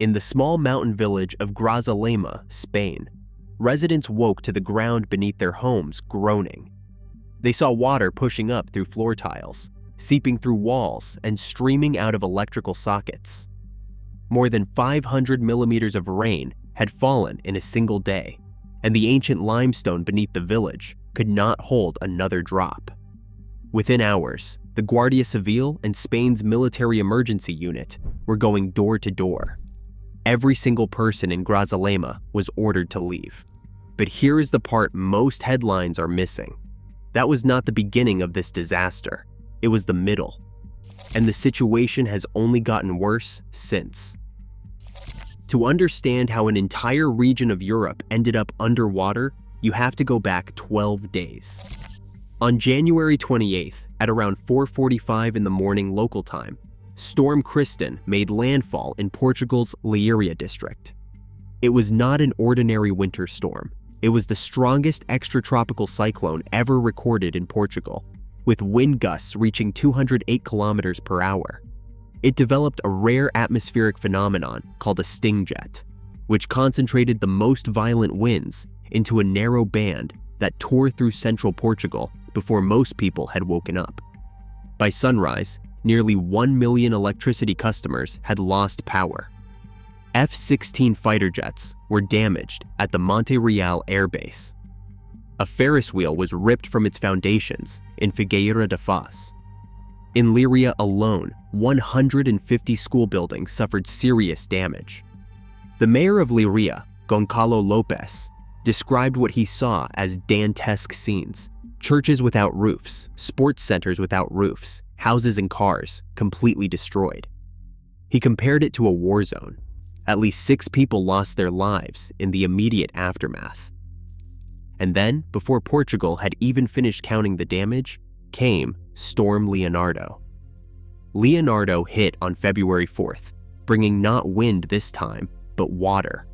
in the small mountain village of Grazalema, Spain, residents woke to the ground beneath their homes groaning. They saw water pushing up through floor tiles, seeping through walls, and streaming out of electrical sockets. More than 500 millimeters of rain had fallen in a single day, and the ancient limestone beneath the village could not hold another drop. Within hours, the Guardia Civil and Spain's military emergency unit were going door to door. Every single person in Grazalema was ordered to leave. But here is the part most headlines are missing. That was not the beginning of this disaster. It was the middle. And the situation has only gotten worse since. To understand how an entire region of Europe ended up underwater, you have to go back 12 days. On January 28th, at around 4:45 in the morning local time, Storm Kristin made landfall in Portugal's Leiria district. It was not an ordinary winter storm. It was the strongest extratropical cyclone ever recorded in Portugal, with wind gusts reaching 208 kilometers per hour. It developed a rare atmospheric phenomenon called a sting jet, which concentrated the most violent winds into a narrow band that tore through central Portugal before most people had woken up. By sunrise, nearly 1 million electricity customers had lost power. F-16 fighter jets were damaged at the Monte Real Air Base. A Ferris wheel was ripped from its foundations in Figueira da Foz. In Leiria alone, 150 school buildings suffered serious damage. The mayor of Leiria, Goncalo Lopes, described what he saw as Dantesque scenes: churches without roofs, sports centers without roofs, houses and cars completely destroyed. He compared it to a war zone. At least 6 people lost their lives in the immediate aftermath. And then, before Portugal had even finished counting the damage, came Storm Leonardo. Leonardo hit on February 4th, bringing not wind this time, but water.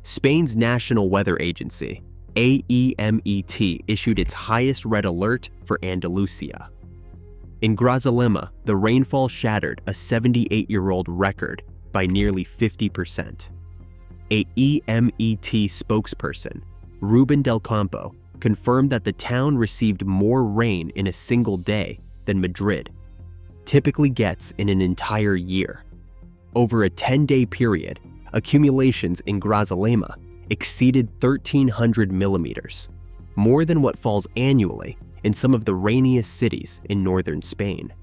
Spain's national weather agency, AEMET, issued its highest red alert for Andalusia. In Grazalema, the rainfall shattered a 78-year-old record by nearly 50%. A EMET spokesperson, Ruben Del Campo, confirmed that the town received more rain in a single day than Madrid typically gets in an entire year. Over a 10-day period, accumulations in Grazalema exceeded 1,300 millimeters, more than what falls annually in some of the rainiest cities in northern Spain.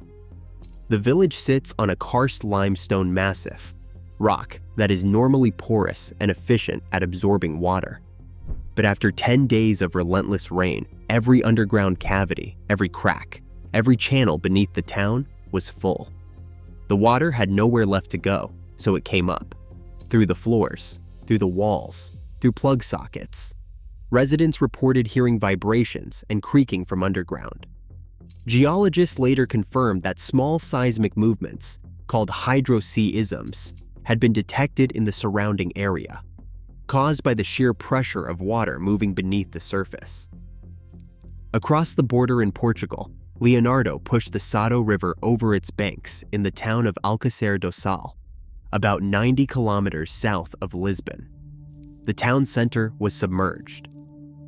The village sits on a karst limestone massif, rock that is normally porous and efficient at absorbing water. But after 10 days of relentless rain, every underground cavity, every crack, every channel beneath the town was full. The water had nowhere left to go, so it came up. Through the floors, through the walls, through plug sockets. Residents reported hearing vibrations and creaking from underground. Geologists later confirmed that small seismic movements, called hydroseisms, had been detected in the surrounding area, caused by the sheer pressure of water moving beneath the surface. Across the border in Portugal, Leonardo pushed the Sado River over its banks in the town of Alcácer do Sal, about 90 kilometers south of Lisbon. The town center was submerged.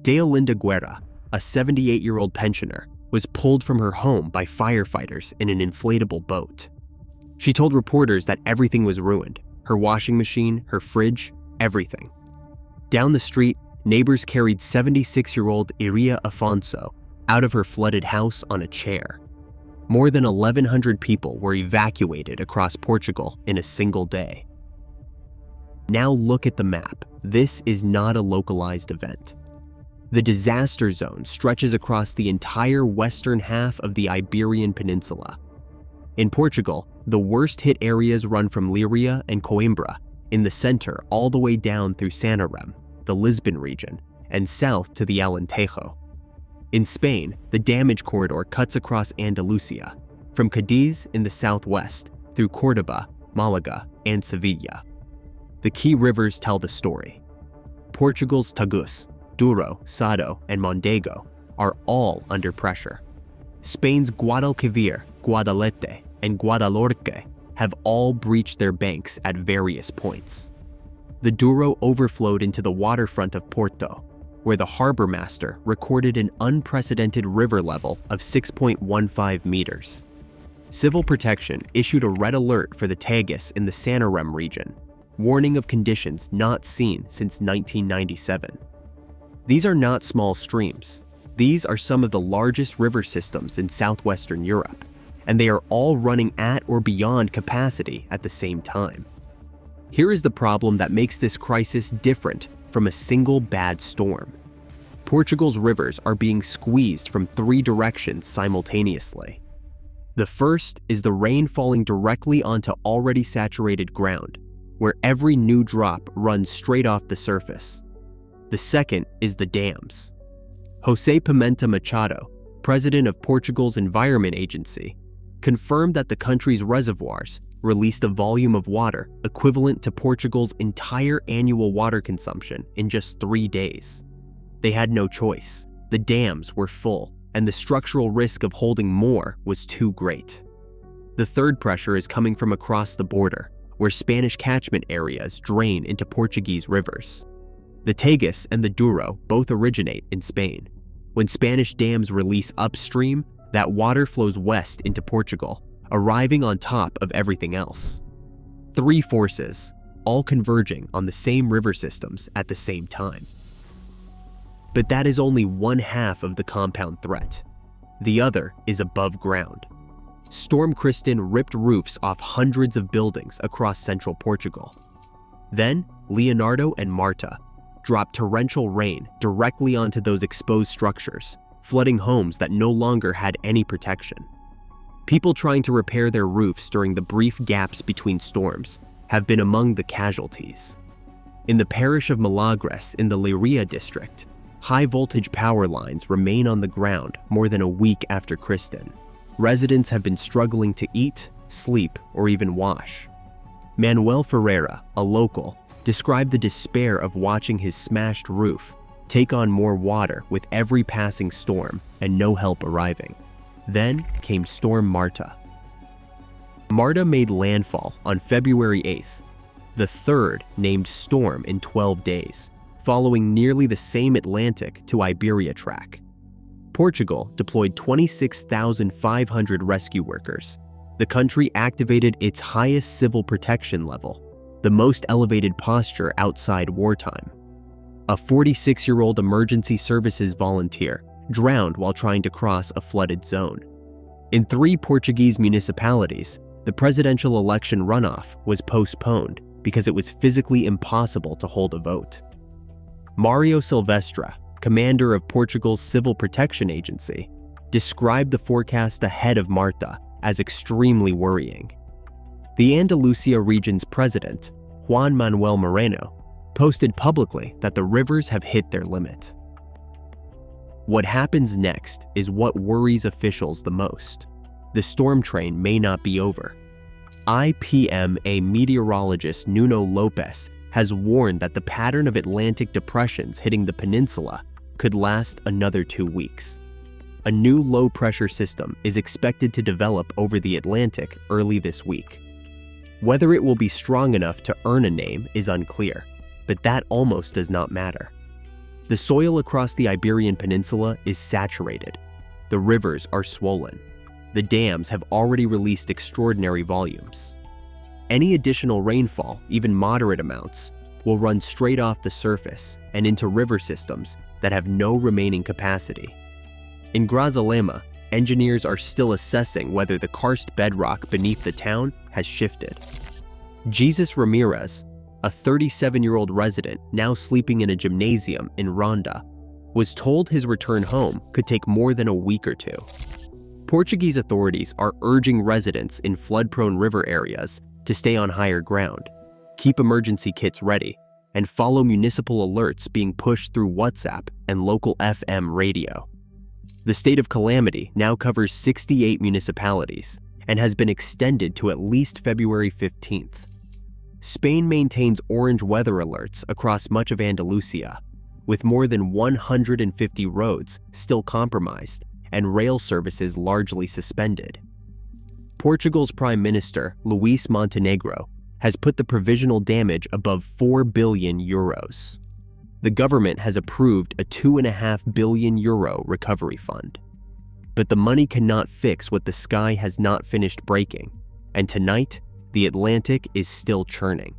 Deolinda Guerra, a 78-year-old pensioner, was pulled from her home by firefighters in an inflatable boat. She told reporters that everything was ruined: her washing machine, her fridge, everything. Down the street, neighbors carried 76-year-old Iria Afonso out of her flooded house on a chair. More than 1,100 people were evacuated across Portugal in a single day. Now look at the map. This is not a localized event. The disaster zone stretches across the entire western half of the Iberian Peninsula. In Portugal, the worst-hit areas run from Leiria and Coimbra in the center all the way down through Santarém, the Lisbon region, and south to the Alentejo. In Spain, the damage corridor cuts across Andalusia, from Cadiz in the southwest through Córdoba, Málaga, and Sevilla. The key rivers tell the story. Portugal's Tagus, Douro, Sado, and Mondego are all under pressure. Spain's Guadalquivir, Guadalete, and Guadalhorce have all breached their banks at various points. The Douro overflowed into the waterfront of Porto, where the harbor master recorded an unprecedented river level of 6.15 meters. Civil Protection issued a red alert for the Tagus in the Santarém region, warning of conditions not seen since 1997. These are not small streams. These are some of the largest river systems in southwestern Europe, and they are all running at or beyond capacity at the same time. Here is the problem that makes this crisis different from a single bad storm. Portugal's rivers are being squeezed from 3 directions simultaneously. The first is the rain falling directly onto already saturated ground, where every new drop runs straight off the surface. The second is the dams. José Pimenta Machado, president of Portugal's Environment Agency, confirmed that the country's reservoirs released a volume of water equivalent to Portugal's entire annual water consumption in just 3 days. They had no choice. The dams were full, and the structural risk of holding more was too great. The third pressure is coming from across the border, where Spanish catchment areas drain into Portuguese rivers. The Tagus and the Douro both originate in Spain. When Spanish dams release upstream, that water flows west into Portugal, arriving on top of everything else. 3 forces, all converging on the same river systems at the same time. But that is only one half of the compound threat. The other is above ground. Storm Kristin ripped roofs off hundreds of buildings across central Portugal. Then, Leonardo and Marta dropped torrential rain directly onto those exposed structures, flooding homes that no longer had any protection. People trying to repair their roofs during the brief gaps between storms have been among the casualties. In the parish of Milagres in the Leiria district, high-voltage power lines remain on the ground more than a week after Kristin. Residents have been struggling to eat, sleep, or even wash. Manuel Ferreira, a local, described the despair of watching his smashed roof take on more water with every passing storm and no help arriving. Then came Storm Marta. Marta made landfall on February 8th, the 3rd named storm in 12 days, following nearly the same Atlantic to Iberia track. Portugal deployed 26,500 rescue workers. The country activated its highest civil protection level, the most elevated posture outside wartime. A 46-year-old emergency services volunteer drowned while trying to cross a flooded zone. In 3 Portuguese municipalities, the presidential election runoff was postponed because it was physically impossible to hold a vote. Mario Silvestre, commander of Portugal's Civil Protection Agency, described the forecast ahead of Marta as extremely worrying. The Andalusia region's president, Juan Manuel Moreno, posted publicly that the rivers have hit their limit. What happens next is what worries officials the most. The storm train may not be over. IPMA meteorologist Nuno Lopes has warned that the pattern of Atlantic depressions hitting the peninsula could last another 2 weeks. A new low-pressure system is expected to develop over the Atlantic early this week. Whether it will be strong enough to earn a name is unclear, but that almost does not matter. The soil across the Iberian Peninsula is saturated. The rivers are swollen. The dams have already released extraordinary volumes. Any additional rainfall, even moderate amounts, will run straight off the surface and into river systems that have no remaining capacity. In Grazalema, engineers are still assessing whether the karst bedrock beneath the town has shifted. Jesus Ramirez, a 37-year-old resident now sleeping in a gymnasium in Ronda, was told his return home could take more than a week or 2. Portuguese authorities are urging residents in flood-prone river areas to stay on higher ground, keep emergency kits ready, and follow municipal alerts being pushed through WhatsApp and local FM radio. The state of calamity now covers 68 municipalities and has been extended to at least February 15th. Spain maintains orange weather alerts across much of Andalusia, with more than 150 roads still compromised and rail services largely suspended. Portugal's Prime Minister, Luis Montenegro, has put the provisional damage above 4 billion euros. The government has approved a 2.5 billion euro recovery fund. But the money cannot fix what the sky has not finished breaking, and tonight, the Atlantic is still churning.